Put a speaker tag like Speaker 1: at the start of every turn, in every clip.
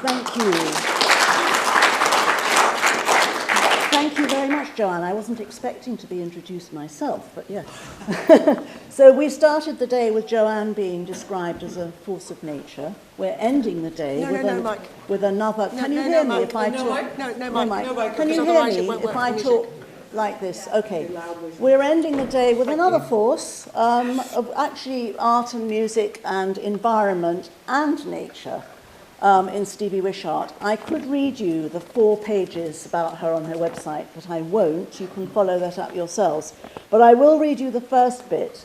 Speaker 1: Thank you. Thank you very much, Joanne. I wasn't expecting to be introduced myself, but yeah. So we started the day with Joanne being described as a force of nature. We're ending the day with another... Can you hear me if I talk?
Speaker 2: No, Mike.
Speaker 1: Can you hear me if I talk like this? Okay. We're ending the day with another force of actually art and music and environment and nature. In Stevie Wishart. I could read you the 4 pages about her on her website, but I won't. You can follow that up yourselves. But I will read you the first bit,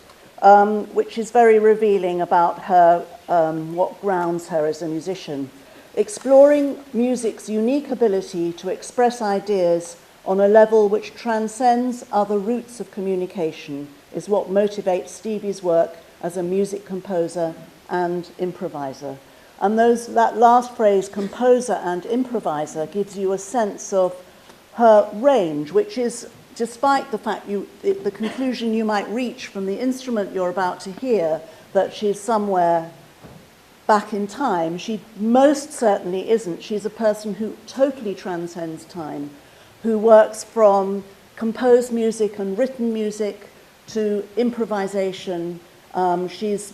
Speaker 1: which is very revealing about her, what grounds her as a musician. Exploring music's unique ability to express ideas on a level which transcends other routes of communication is what motivates Stevie's work as a music composer and improviser. And that last phrase, composer and improviser, gives you a sense of her range, which is, despite the fact the conclusion you might reach from the instrument you're about to hear, that she's somewhere back in time, she most certainly isn't. She's a person who totally transcends time, who works from composed music and written music to improvisation. She's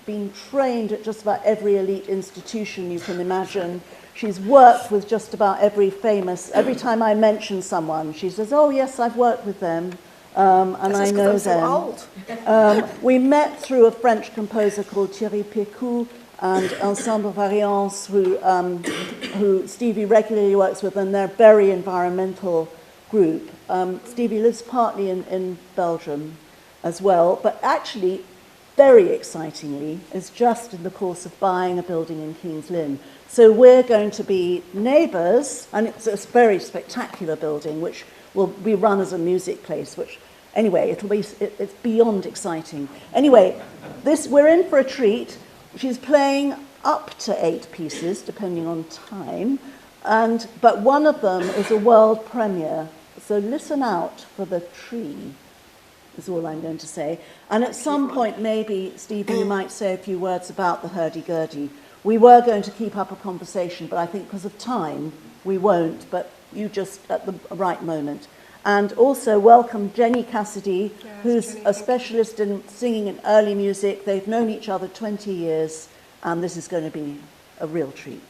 Speaker 1: been trained at just about every elite institution you can imagine. She's worked with just about every time I mention someone, she says, oh yes, I've worked with them, and I know them.
Speaker 2: So
Speaker 1: we met through a French composer called Thierry Pécou and Ensemble Variance, who Stevie regularly works with, and they're a very environmental group. Stevie lives partly in Belgium as well, but actually, very excitingly, is just in the course of buying a building in King's Lynn. So we're going to be neighbours, and it's a very spectacular building, which will be run as a music place, which, anyway, it's beyond exciting. Anyway, we're in for a treat. She's playing up to 8 pieces, depending on time, but one of them is a world premiere. So listen out for the tree, is all I'm going to say. And at some point, maybe, Stevie, you might say a few words about the hurdy-gurdy. We were going to keep up a conversation, but I think because of time, we won't, but you just at the right moment. And also welcome Jennie Cassidy, who's a specialist in singing in early music. They've known each other 20 years, and this is going to be a real treat.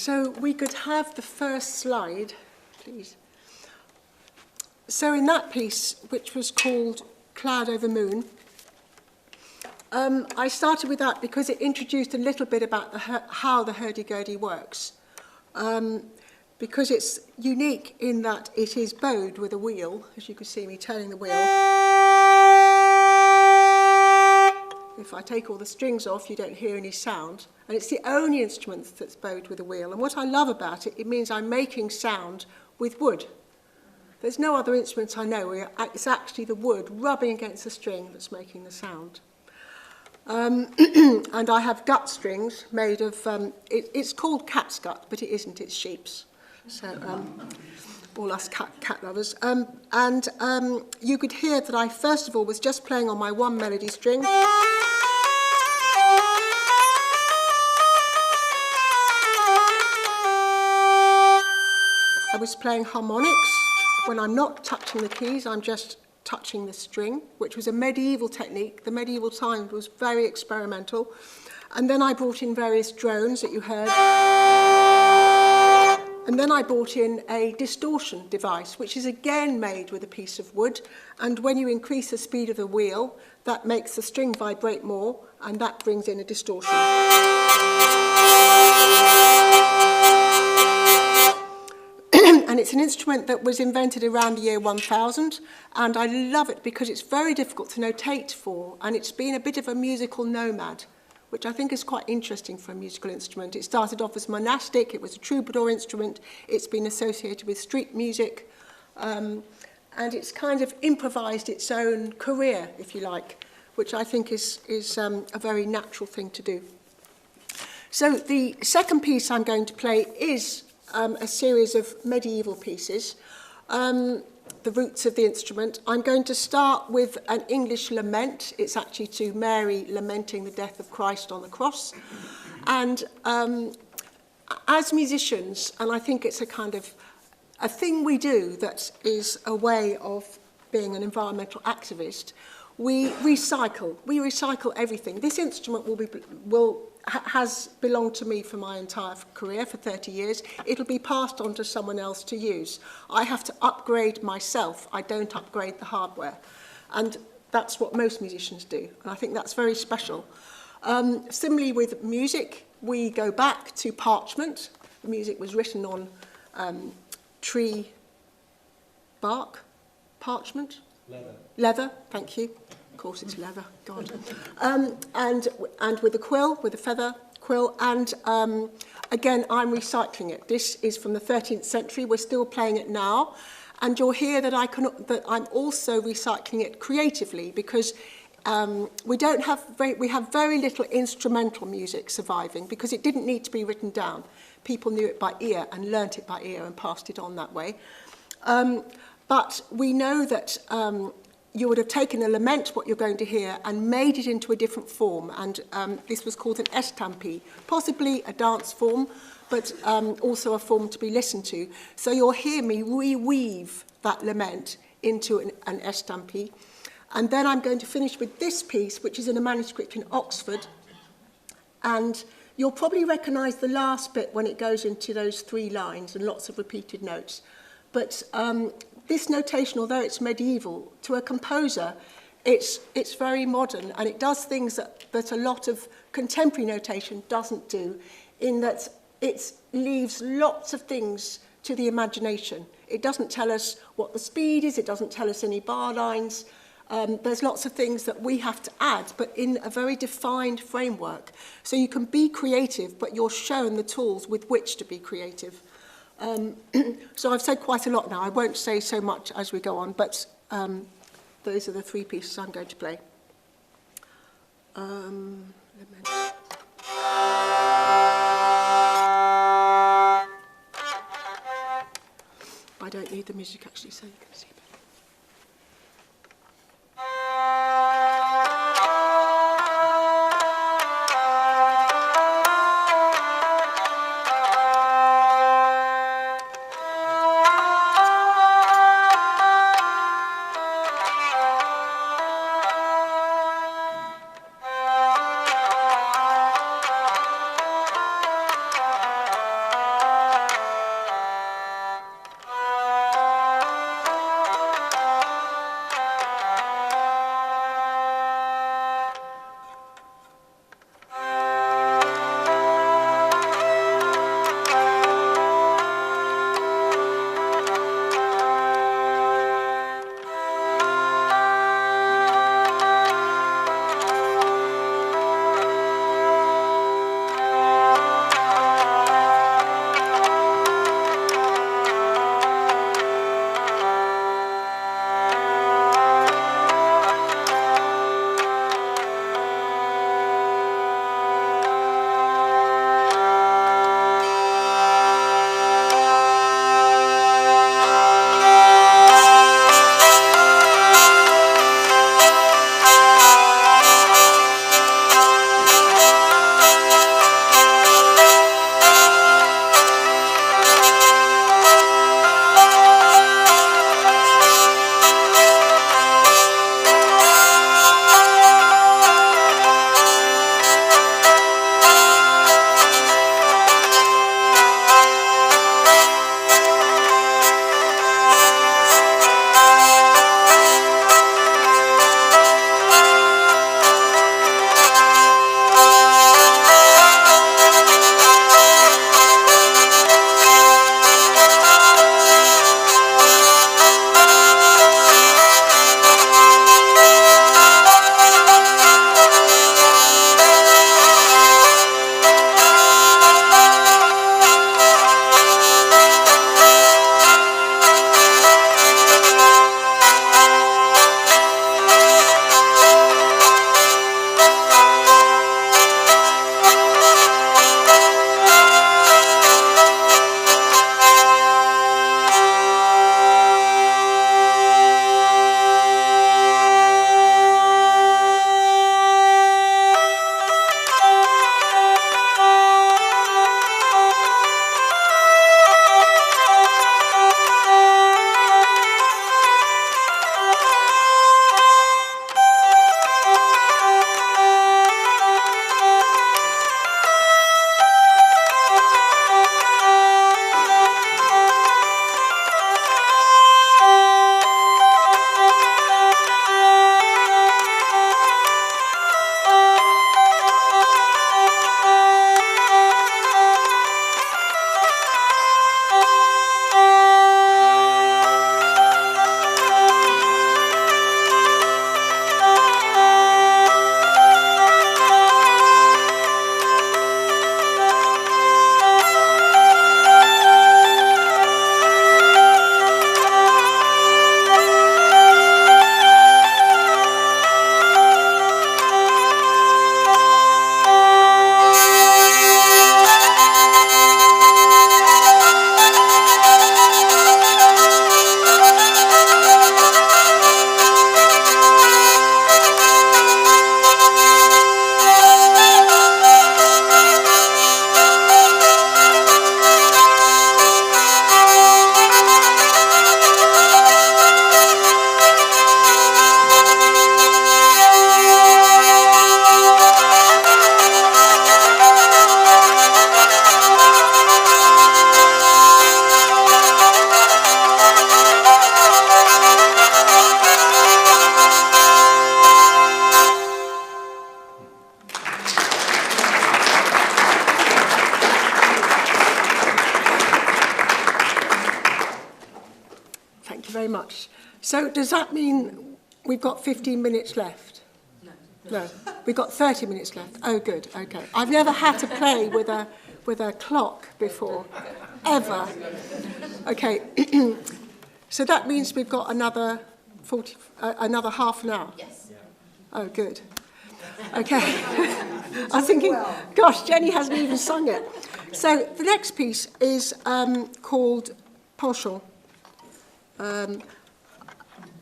Speaker 2: So we could have the first slide, please. So in that piece, which was called Cloud Over Moon, I started with that because it introduced a little bit about how the hurdy-gurdy works. Because it's unique in that it is bowed with a wheel, as you can see me turning the wheel. If I take all the strings off, you don't hear any sound. And it's the only instrument that's bowed with a wheel. And what I love about it, it means I'm making sound with wood. There's no other instrument I know where it's actually the wood rubbing against the string that's making the sound. And I have gut strings made of, it's called cat's gut, but it isn't, it's sheep's. So all us cat lovers. And you could hear that I first of all was just playing on my one melody string. I was playing harmonics. When I'm not touching the keys, I'm just touching the string, which was a medieval technique. The medieval time was very experimental. And then I brought in various drones that you heard. And then I brought in a distortion device, which is again made with a piece of wood. And when you increase the speed of the wheel, that makes the string vibrate more, and that brings in a distortion. And it's an instrument that was invented around the year 1000, and I love it because it's very difficult to notate for, and it's been a bit of a musical nomad, which I think is quite interesting for a musical instrument. It started off as monastic, it was a troubadour instrument, it's been associated with street music, and it's kind of improvised its own career, if you like, which I think is a very natural thing to do. So the second piece I'm going to play is a series of medieval pieces, the roots of the instrument. I'm going to start with an English lament. It's actually to Mary lamenting the death of Christ on the cross. And as musicians, and I think it's a kind of a thing we do that is a way of being an environmental activist, we recycle everything. This instrument has belonged to me for my entire career, for 30 years. It'll be passed on to someone else to use. I have to upgrade myself. I don't upgrade the hardware. And that's what most musicians do. And I think that's very special. Similarly with music, we go back to parchment. The music was written on tree bark, parchment. Leather, thank you. Of course it's leather, God. And with a quill, with a feather quill, and again, I'm recycling it. This is from the 13th century. We're still playing it now. And you'll hear that I'm also recycling it creatively because we have very little instrumental music surviving because it didn't need to be written down. People knew it by ear and learnt it by ear and passed it on that way. But we know that you would have taken a lament, what you're going to hear, and made it into a different form. And this was called an estampie, possibly a dance form, but also a form to be listened to. So you'll hear me reweave that lament into an estampie. And then I'm going to finish with this piece, which is in a manuscript in Oxford. And you'll probably recognise the last bit when it goes into those 3 lines and lots of repeated notes. But this notation, although it's medieval, to a composer, it's very modern, and it does things that a lot of contemporary notation doesn't do, in that it leaves lots of things to the imagination. It doesn't tell us what the speed is, it doesn't tell us any bar lines. There's lots of things that we have to add, but in a very defined framework. So you can be creative, but you're shown the tools with which to be creative. So I've said quite a lot now. I won't say so much as we go on, but those are the 3 pieces I'm going to play. I don't need the music actually, so you can see better. So does that mean we've got 15 minutes left? No, we've got 30 minutes left. Oh, good, okay. I've never had to play with a clock before, ever. Okay, so that means we've got another half an hour?
Speaker 3: Yes.
Speaker 2: Oh, good. Okay. I was thinking, gosh, Jenny hasn't even sung it. So the next piece is called Penchant.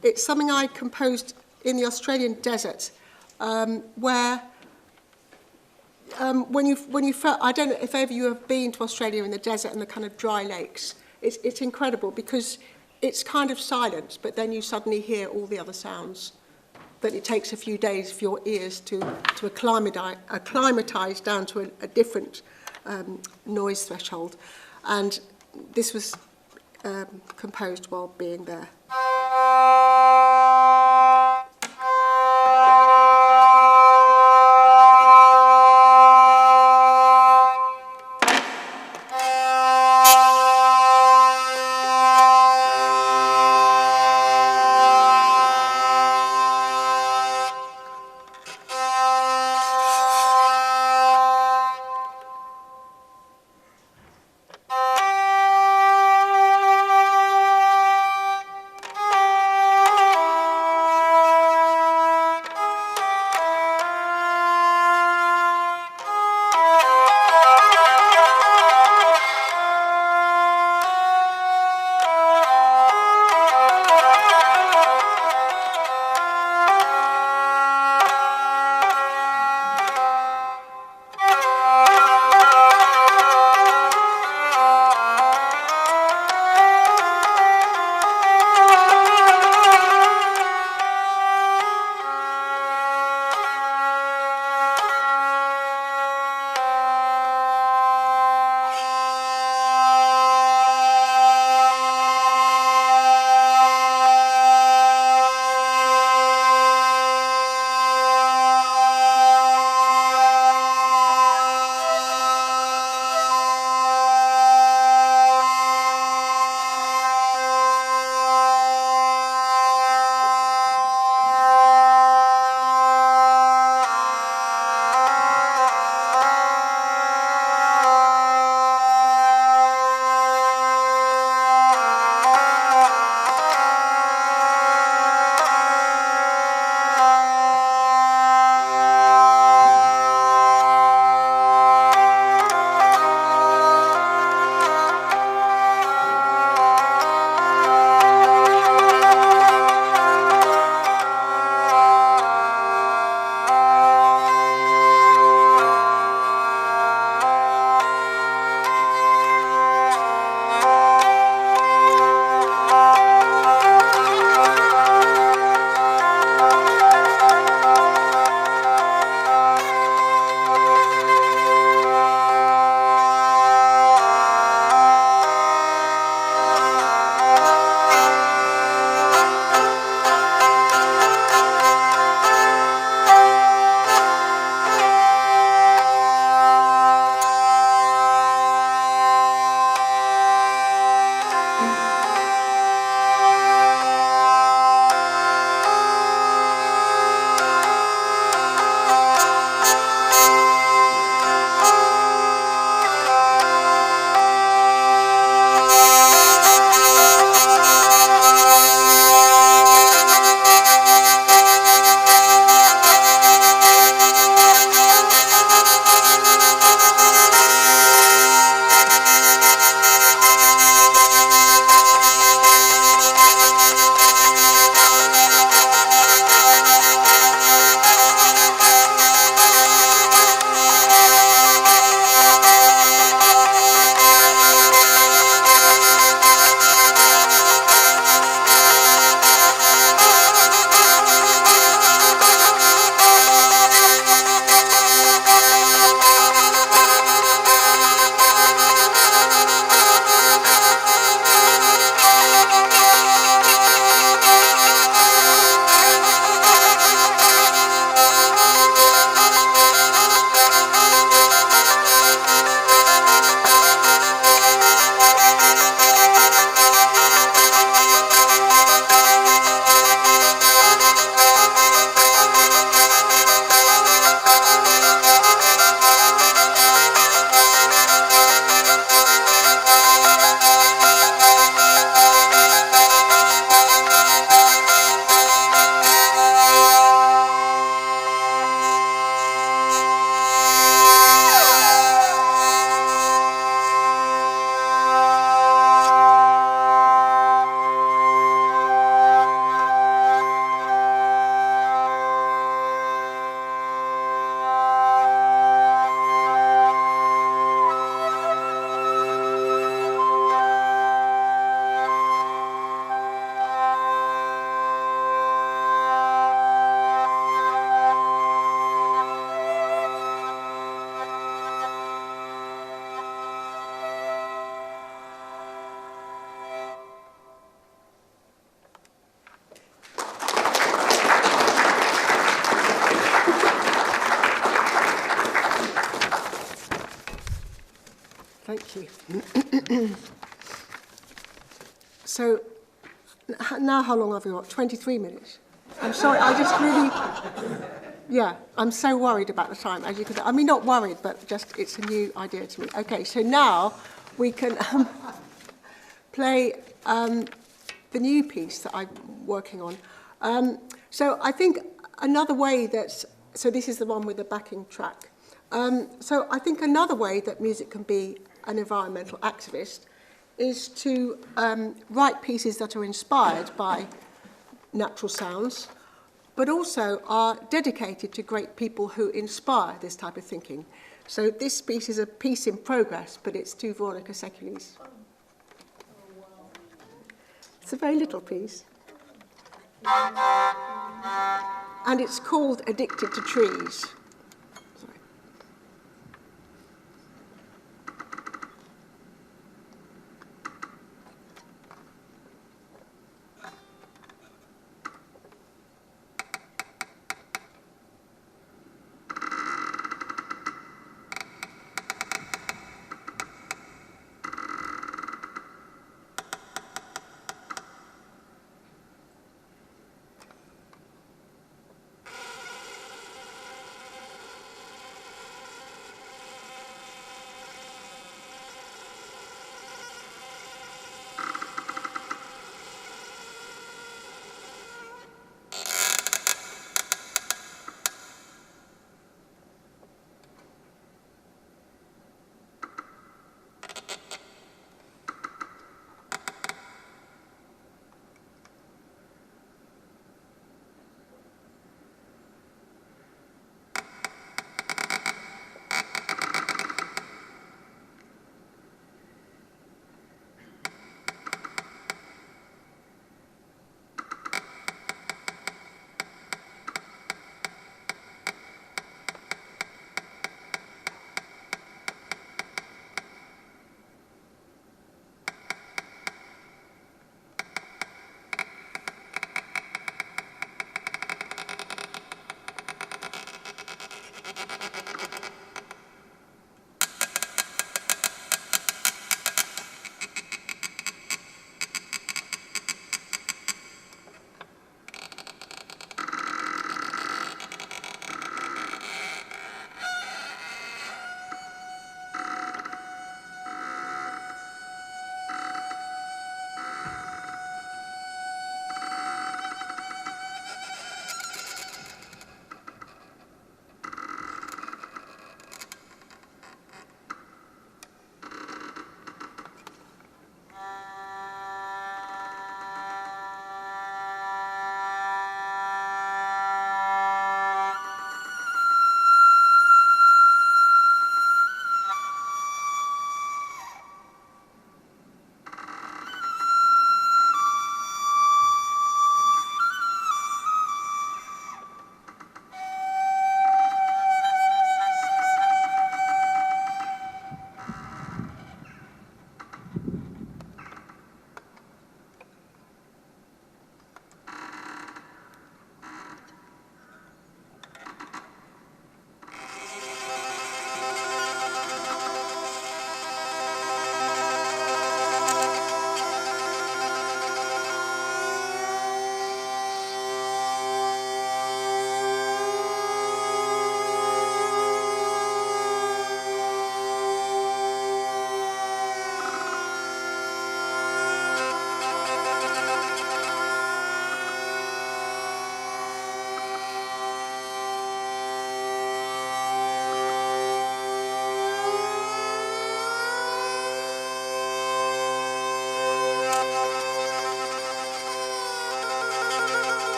Speaker 2: It's something I composed in the Australian desert, where when you felt, I don't know if ever you have been to Australia in the desert and the kind of dry lakes. It's incredible because it's kind of silent, but then you suddenly hear all the other sounds. But it takes a few days for your ears to acclimatise down to a different noise threshold. And this was composed while being there. Thank you. So, now how long have we got? 23 minutes. I'm sorry, I just really... Yeah, I'm so worried about the time, as you can... I mean, not worried, but just it's a new idea to me. Okay, so now we can play the new piece that I'm working on. So I think another way that... So this is the one with the backing track. So I think another way that music can be an environmental activist is to write pieces that are inspired by natural sounds, but also are dedicated to great people who inspire this type of thinking. So this piece is a piece in progress, but it's to Veronica Secules. It's a very little piece. And it's called Addicted to Trees.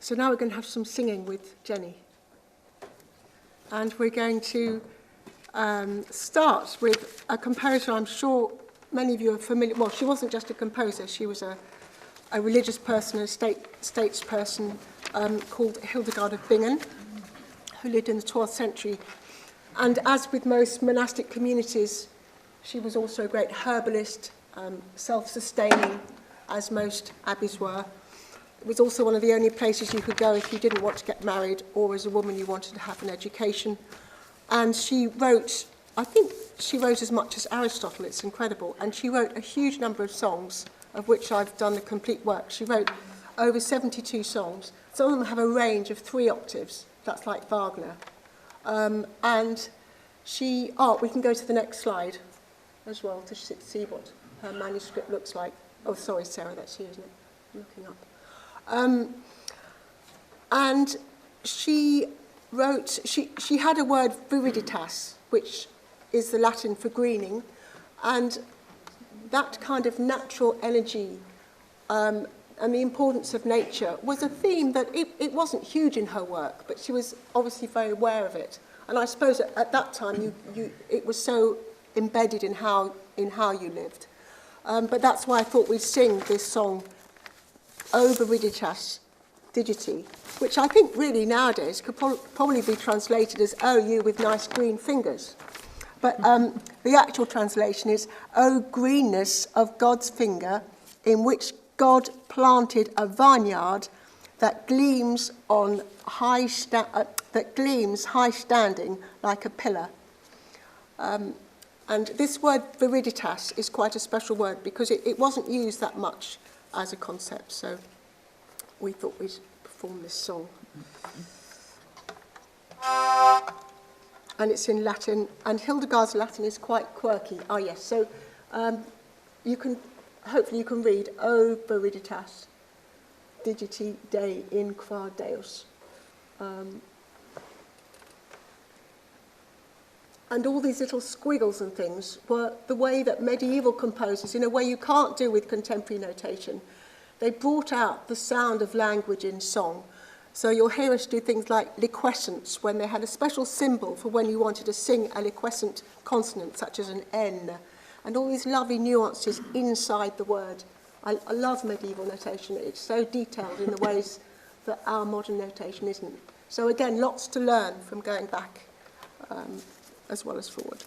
Speaker 2: So now we're going to have some singing with Jennie. And we're going to start with a composer I'm sure many of you are familiar. Well, she wasn't just a composer, she was a a religious person, a statesperson called Hildegard of Bingen, who lived in the 12th century. And as with most monastic communities, she was also a great herbalist, self-sustaining, as most abbeys were. It was also one of the only places you could go if you didn't want to get married, or as a woman you wanted to have an education. And she wrote, I think she wrote as much as Aristotle, it's incredible. And she wrote a huge number of songs, of which I've done the complete work. She wrote over 72 songs. Some of them have a range of 3 octaves. That's like Wagner. And she, we can go to the next slide as well to see what her manuscript looks like. Oh, sorry, Sarah, that's you, isn't it? I'm looking up. And she wrote, she had a word, viriditas, which is the Latin for greening, and that kind of natural energy and the importance of nature was a theme that it wasn't huge in her work, but she was obviously very aware of it. And I suppose at that time it was so embedded in how you lived. But that's why I thought we'd sing this song, O Viriditas Digiti, which I think really nowadays could probably be translated as, oh, you with nice green fingers. But the actual translation is, O greenness of God's finger, in which God planted a vineyard that gleams high standing like a pillar. And this word viriditas is quite a special word because it wasn't used that much as a concept. So we thought we'd perform this song. And it's in Latin, and Hildegard's Latin is quite quirky. Oh yes, so hopefully you can read O Viriditas Digiti Dei in qua Deus. And all these little squiggles and things were the way that medieval composers, in a way you can't do with contemporary notation, they brought out the sound of language in song. So you'll hear us do things like liquescence, when they had a special symbol for when you wanted to sing a liquescent consonant, such as an N, and all these lovely nuances inside the word. I love medieval notation. It's so detailed in the ways that our modern notation isn't. So again, lots to learn from going back as well as forward.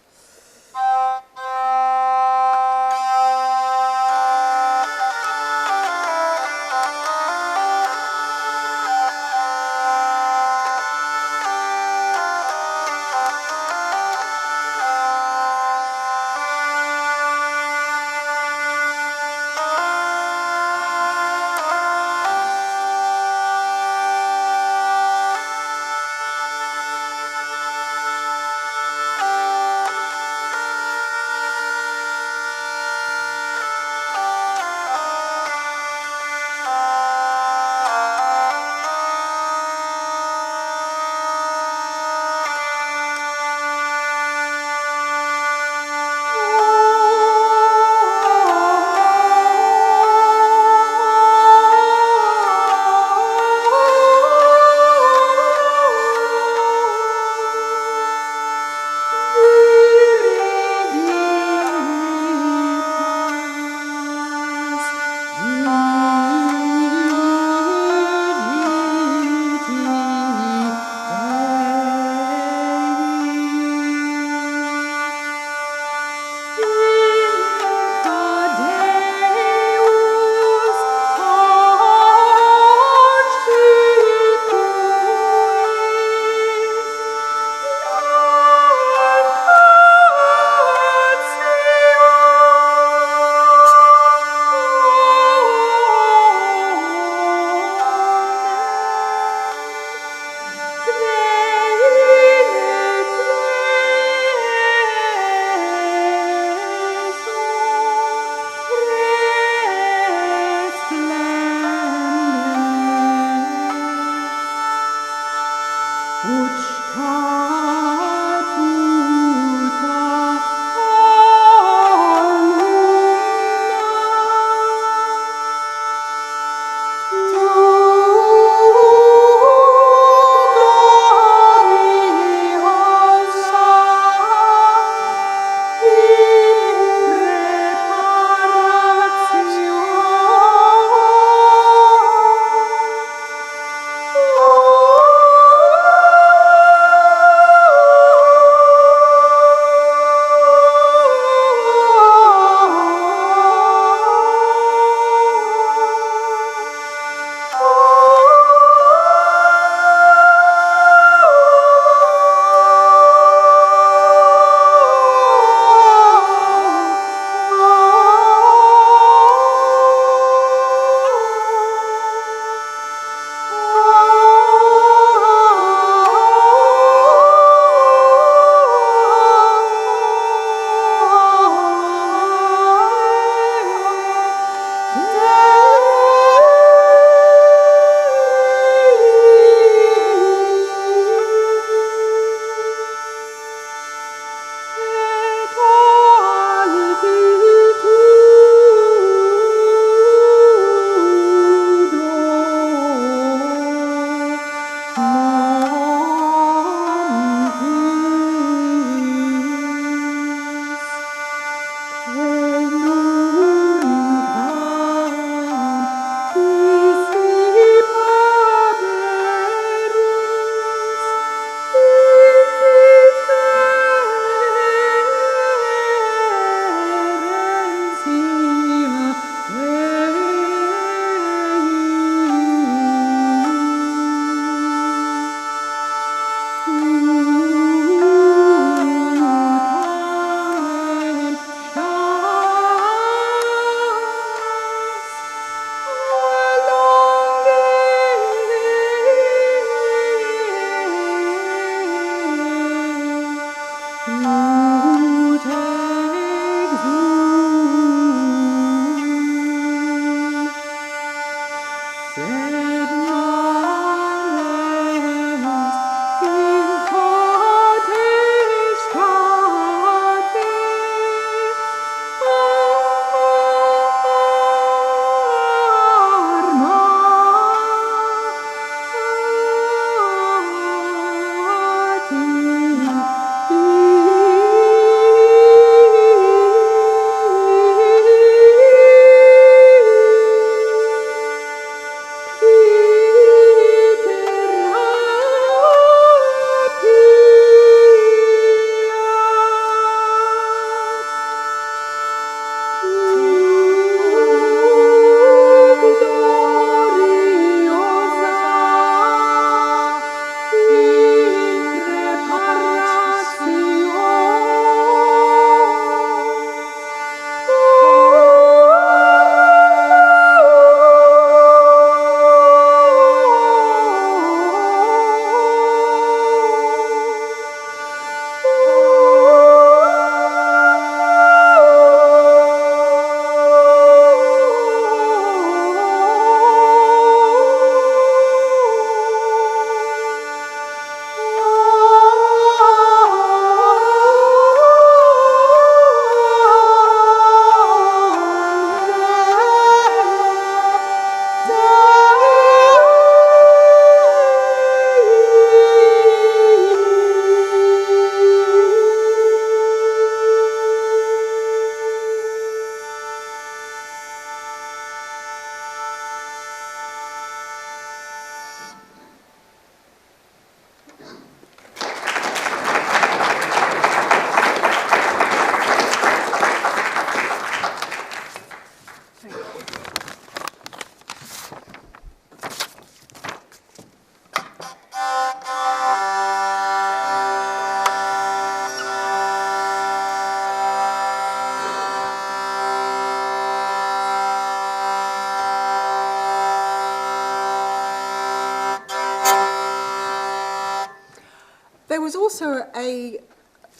Speaker 2: also a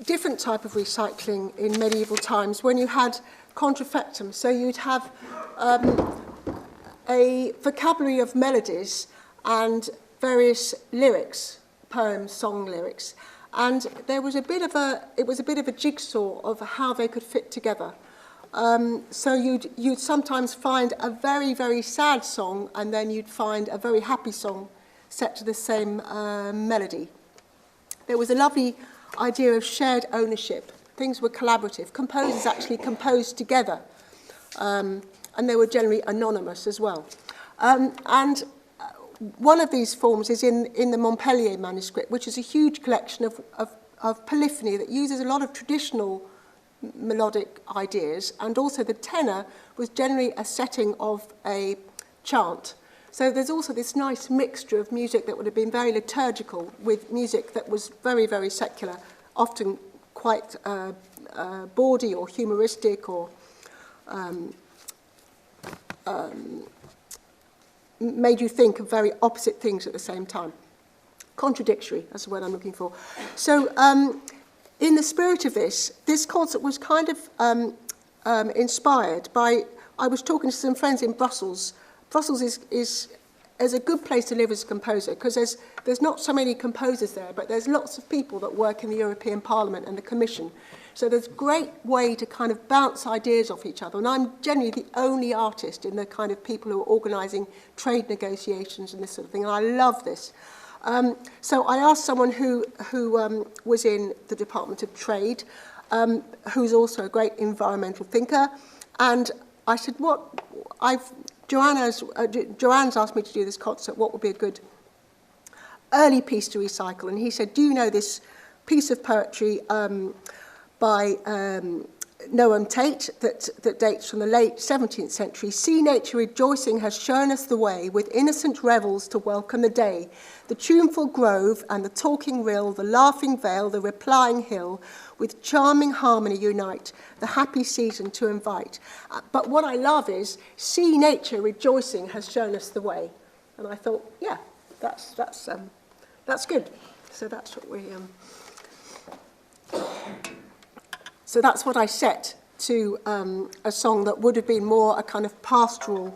Speaker 2: different type of recycling in medieval times when you had contrafectum. So you'd have a vocabulary of melodies and various lyrics, poems, song lyrics. And there was it was a bit of a jigsaw of how they could fit together. So you'd sometimes find a very, very sad song, and then you'd find a very happy song set to the same melody. There was a lovely idea of shared ownership. Things were collaborative. Composers actually composed together, and they were generally anonymous as well. And one of these forms is in the Montpellier manuscript, which is a huge collection of polyphony that uses a lot of traditional melodic ideas, and also the tenor was generally a setting of a chant. So there's also this nice mixture of music that would have been very liturgical with music that was very, very secular, often quite bawdy or humoristic or made you think of very opposite things at the same time. Contradictory, that's the word I'm looking for. So in the spirit of this concert was kind of inspired by, I was talking to some friends in Brussels. Brussels is a good place to live as a composer, because there's not so many composers there, but there's lots of people that work in the European Parliament and the Commission. So there's a great way to kind of bounce ideas off each other. And I'm generally the only artist in the kind of people who are organising trade negotiations and this sort of thing. And I love this. So I asked someone who was in the Department of Trade, who's also a great environmental thinker. And I said, Joanne's asked me to do this concert, what would be a good early piece to recycle? And he said, do you know this piece of poetry by Noam Tate that dates from the late 17th century? See nature rejoicing has shown us the way, with innocent revels to welcome the day. The tuneful grove and the talking rill, the laughing vale, the replying hill, with charming harmony unite, the happy season to invite. But what I love is, see nature rejoicing has shown us the way. And I thought, yeah, that's good. So that's what we... So that's what I set to a song that would have been more a kind of pastoral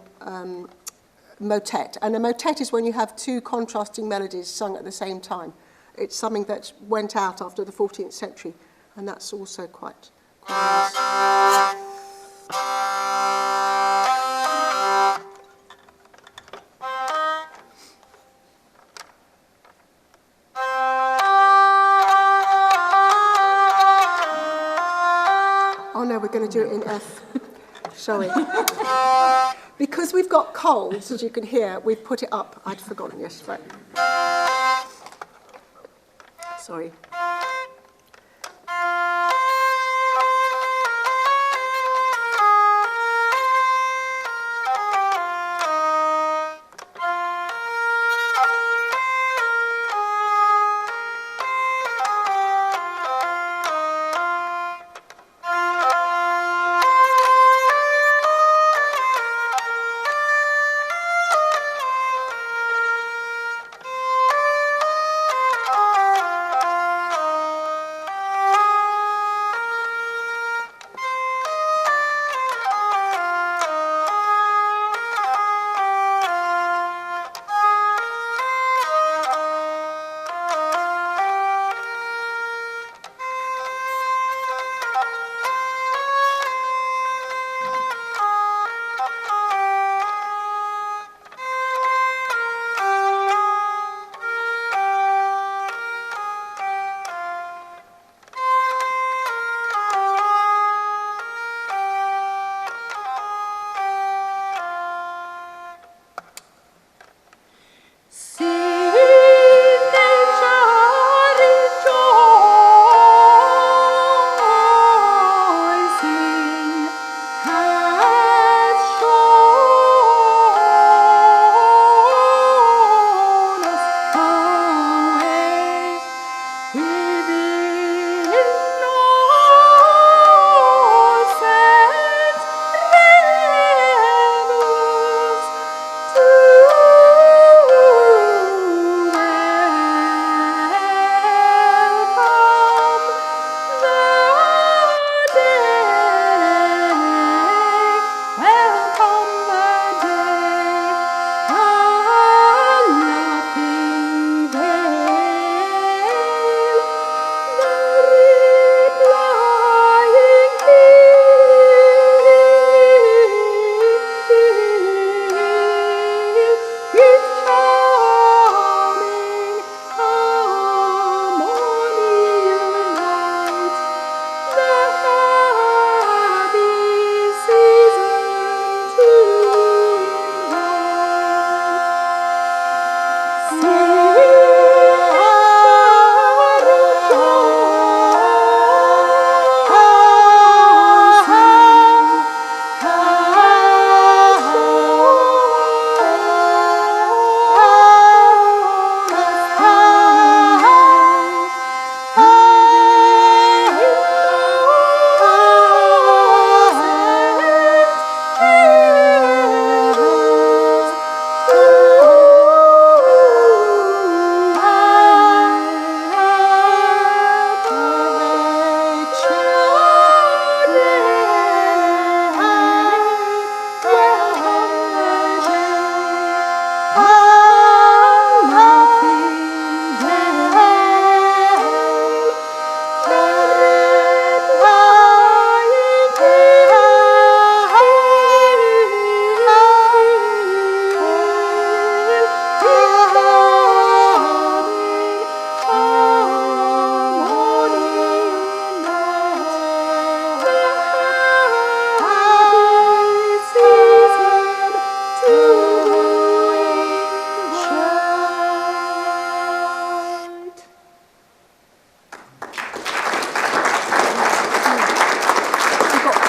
Speaker 2: motet. And a motet is when you have two contrasting melodies sung at the same time. It's something that went out after the 14th century, and that's also quite nice. Oh no, we're going to do it in F. Sorry. Because we've got colds, as you can hear, we've put it up. I'd forgotten, yes, right. Sorry.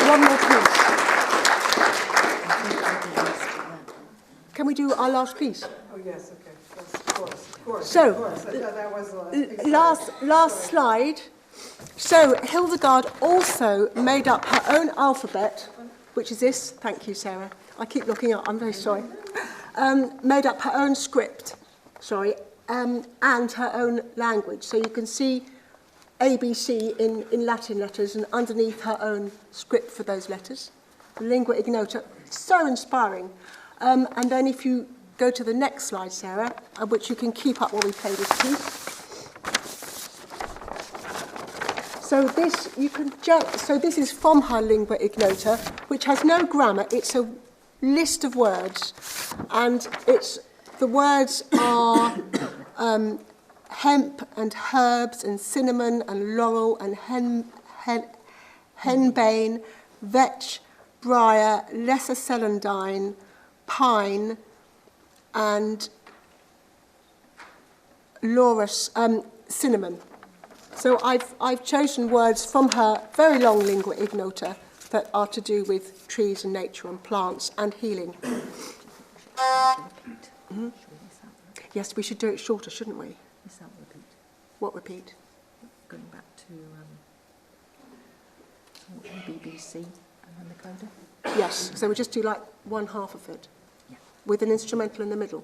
Speaker 2: One more piece. Can we do our last piece?
Speaker 3: Oh, yes, okay. Yes, of course.
Speaker 2: So,
Speaker 3: Of course. That was a big
Speaker 2: last slide. So, Hildegard also made up her own alphabet, which is this. Thank you, Sarah. I keep looking up. I'm very sorry. Made up her own script, and her own language. So you can see ABC in Latin letters and underneath her own script for those letters. The lingua ignota. So inspiring. And then if you go to the next slide, Sarah, which you can keep up while we play this piece. So this this is from her lingua ignota, which has no grammar. It's a list of words, and the words are hemp and herbs and cinnamon and laurel and henbane, vetch, briar, lesser celandine, pine, and laurus, cinnamon. So I've chosen words from her very long lingua ignota that are to do with trees and nature and plants and healing. Mm-hmm. Yes, we should do it shorter, shouldn't we?
Speaker 4: Yes, that repeat.
Speaker 2: What repeat?
Speaker 4: Going back to BBC and then the coda.
Speaker 2: Yes, so we just do like one half of it,
Speaker 4: Yeah.
Speaker 2: with an instrumental in the middle.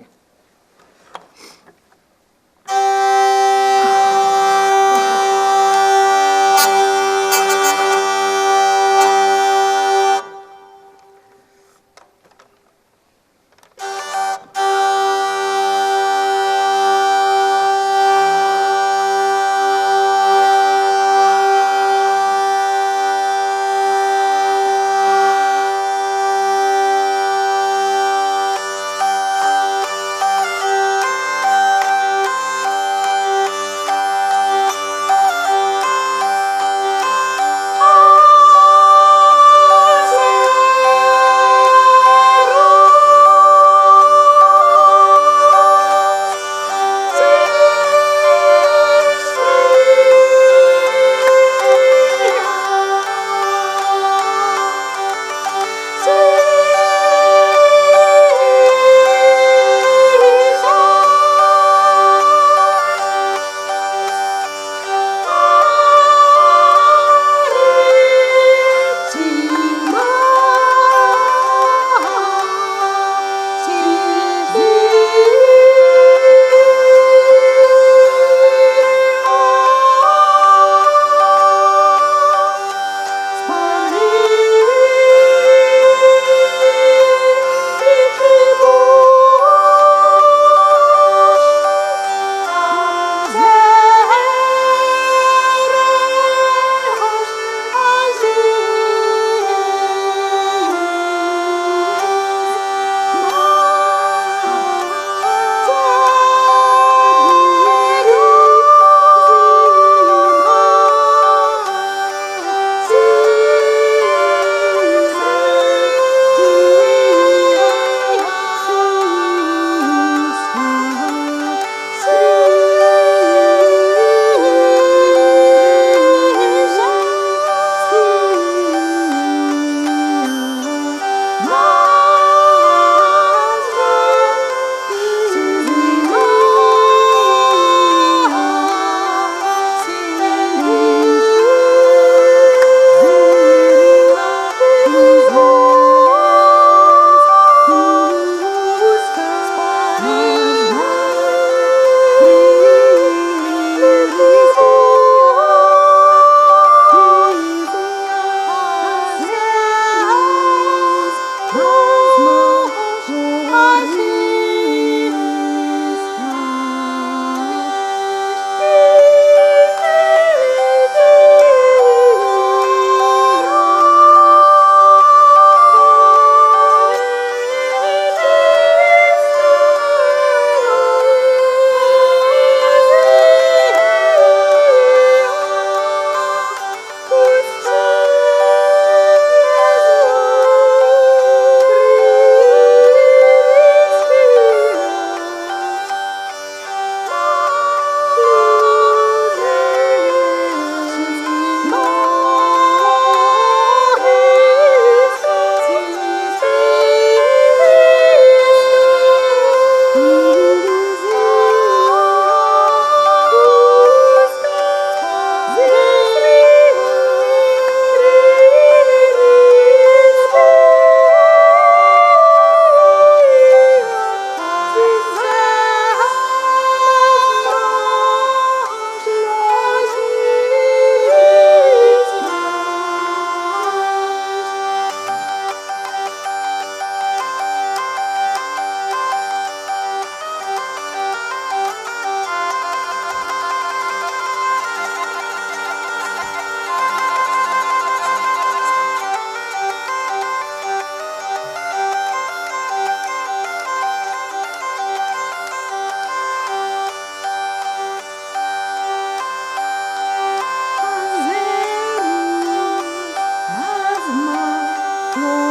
Speaker 1: Oh.